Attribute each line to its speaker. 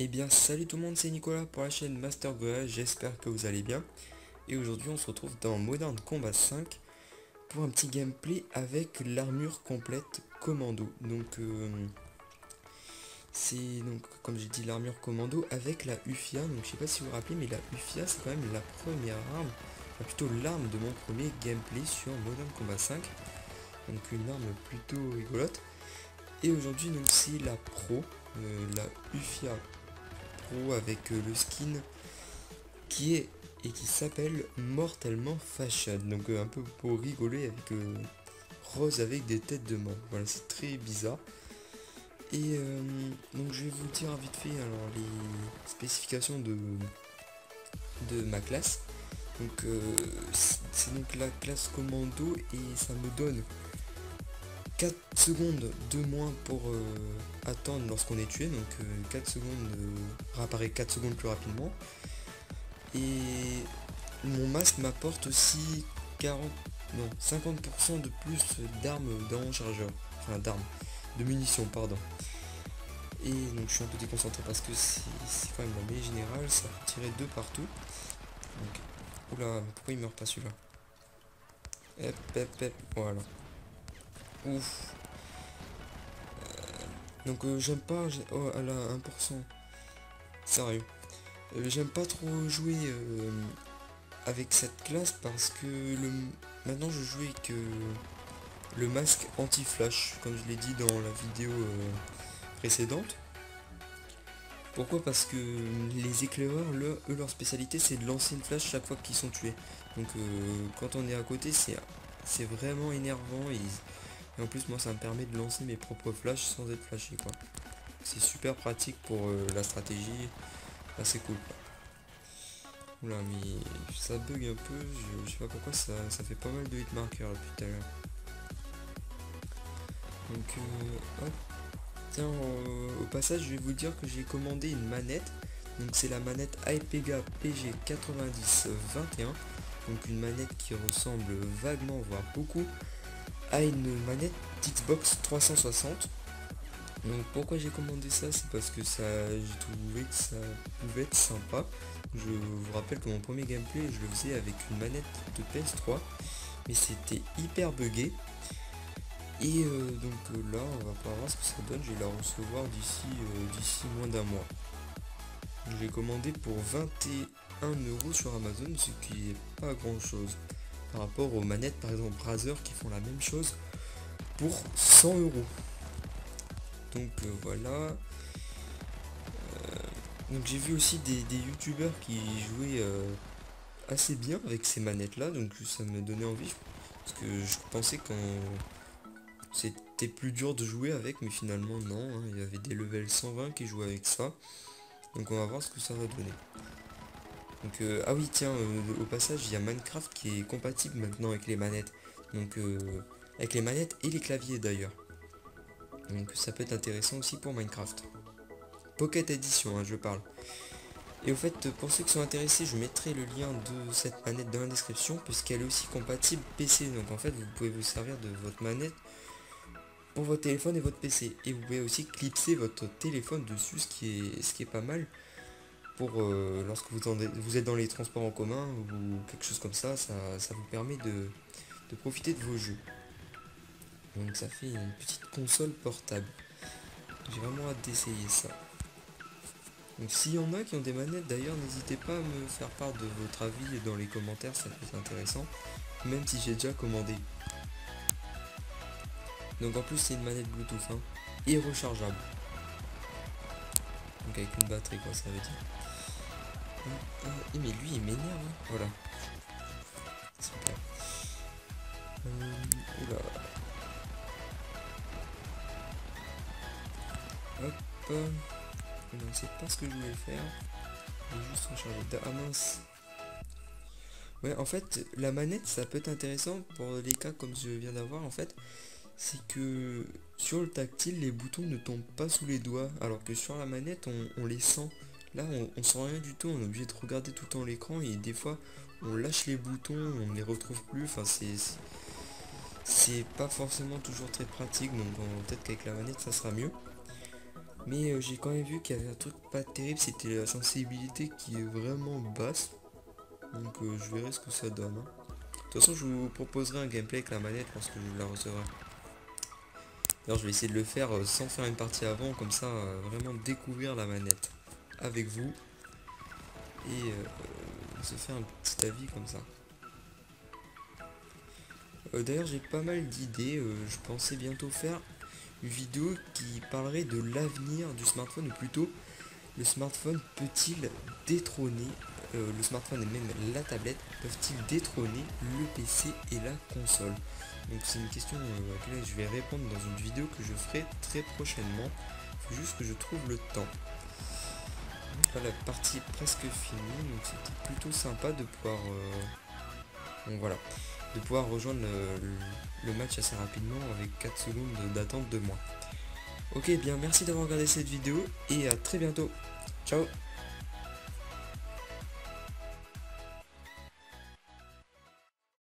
Speaker 1: Eh bien salut tout le monde, c'est Nicolas pour la chaîne Master Goa, j'espère que vous allez bien. Et aujourd'hui on se retrouve dans Modern Combat 5 pour un petit gameplay avec l'armure complète commando. C'est donc comme j'ai dit l'armure commando avec la UFIA. Donc je sais pas si vous vous rappelez mais la UFIA c'est quand même la première arme, enfin plutôt l'arme de mon premier gameplay sur Modern Combat 5. Donc une arme plutôt rigolote. Et aujourd'hui donc c'est la Pro, la UFIA Pro avec le skin qui est et qui s'appelle Mortellement Fashion. Donc un peu pour rigoler avec rose avec des têtes de mort. Voilà, c'est très bizarre. Et donc je vais vous dire vite fait alors les spécifications de ma classe. Donc c'est donc la classe commando et ça me donne 4 secondes de moins pour attendre lorsqu'on est tué. Donc 4 secondes réapparaît 4 secondes plus rapidement. Et mon masque m'apporte aussi 40, non, 50% de plus d'armes dans mon chargeur. Enfin d'armes, de munitions, pardon. Et donc je suis un peu déconcentré parce que c'est quand même la mêlée générale, ça peut tirer de partout. Donc, oula, pourquoi il meurt pas celui-là? Hep, hep, hep, voilà. Ouf. Donc j'aime pas, oh, elle a 1%. Sérieux. J'aime pas trop jouer avec cette classe parce que maintenant je joue avec le masque anti-flash, comme je l'ai dit dans la vidéo précédente. Pourquoi? Parce que les éclaireurs, eux, leur spécialité c'est de lancer une flash chaque fois qu'ils sont tués. Donc quand on est à côté, c'est vraiment énervant et en plus moi ça me permet de lancer mes propres flashs sans être flashé quoi. C'est super pratique pour la stratégie, assez cool. Oula mais ça bug un peu, je sais pas pourquoi ça fait pas mal de hitmarker depuis tout à l'heure. Donc hop. Tiens, au passage je vais vous dire que j'ai commandé une manette. Donc c'est la manette Aipega PG9021. Donc une manette qui ressemble vaguement, voire beaucoup, à une manette Xbox 360. Donc pourquoi j'ai commandé ça, c'est parce que ça, j'ai trouvé que ça pouvait être sympa. Je vous rappelle que mon premier gameplay je le faisais avec une manette de PS3, mais c'était hyper buggé. Et là on va pas voir ce que ça donne, je vais la recevoir d'ici moins d'un mois. Je l'ai commandé pour 21 € sur Amazon, ce qui est pas grand chose par rapport aux manettes par exemple Razer qui font la même chose pour 100 €. Donc voilà. Donc j'ai vu aussi des youtubeurs qui jouaient assez bien avec ces manettes là, donc ça me donnait envie. Parce que je pensais qu'on c'était plus dur de jouer avec, mais finalement non, hein, il y avait des levels 120 qui jouaient avec ça. Donc on va voir ce que ça va donner. Donc ah oui tiens, au passage il y a Minecraft qui est compatible maintenant avec les manettes. Donc avec les manettes et les claviers d'ailleurs. Donc ça peut être intéressant aussi pour Minecraft. Pocket Edition, hein, je parle. Et au fait, pour ceux qui sont intéressés, je mettrai le lien de cette manette dans la description, puisqu'elle est aussi compatible PC. Donc en fait, vous pouvez vous servir de votre manette pour votre téléphone et votre PC. Et vous pouvez aussi clipser votre téléphone dessus, ce qui est pas mal pour lorsque vous êtes dans les transports en commun ou quelque chose comme ça, ça vous permet de profiter de vos jeux. Donc ça fait une petite console portable. J'ai vraiment hâte d'essayer ça. Donc s'il y en a qui ont des manettes d'ailleurs, n'hésitez pas à me faire part de votre avis dans les commentaires, ça peut être intéressant. Même si j'ai déjà commandé. Donc en plus c'est une manette Bluetooth hein, et rechargeable. Donc avec une batterie quoi ça veut dire. Mais lui il m'énerve hein. Voilà. Super. Oula. Hop. Non, c'est pas ce que je voulais faire. Je vais juste recharger. Ah mince. Ouais, en fait, la manette, ça peut être intéressant pour les cas comme je viens d'avoir, en fait. C'est que sur le tactile, les boutons ne tombent pas sous les doigts, alors que sur la manette, on les sent. Là, on sent rien du tout, on est obligé de regarder tout le temps l'écran, et des fois, on lâche les boutons, on ne les retrouve plus. Enfin, c'est pas forcément toujours très pratique, donc peut-être qu'avec la manette, ça sera mieux. Mais j'ai quand même vu qu'il y avait un truc pas terrible, c'était la sensibilité qui est vraiment basse. Donc je verrai ce que ça donne, hein. De toute façon, je vous proposerai un gameplay avec la manette lorsque je la recevrai. D'ailleurs, je vais essayer de le faire sans faire une partie avant, comme ça, vraiment découvrir la manette avec vous et se faire un petit avis comme ça. D'ailleurs, j'ai pas mal d'idées. Je pensais bientôt faire une vidéo qui parlerait de l'avenir du smartphone, ou plutôt le smartphone peut-il détrôner, le smartphone et même la tablette peuvent-ils détrôner le PC et la console? Donc c'est une question à laquelle je vais répondre dans une vidéo que je ferai très prochainement. Il faut juste que je trouve le temps. Donc, la partie est presque finie, donc c'était plutôt sympa de pouvoir donc voilà, de pouvoir rejoindre le match assez rapidement avec 4 secondes d'attente de moins. Ok, bien merci d'avoir regardé cette vidéo et à très bientôt. Ciao.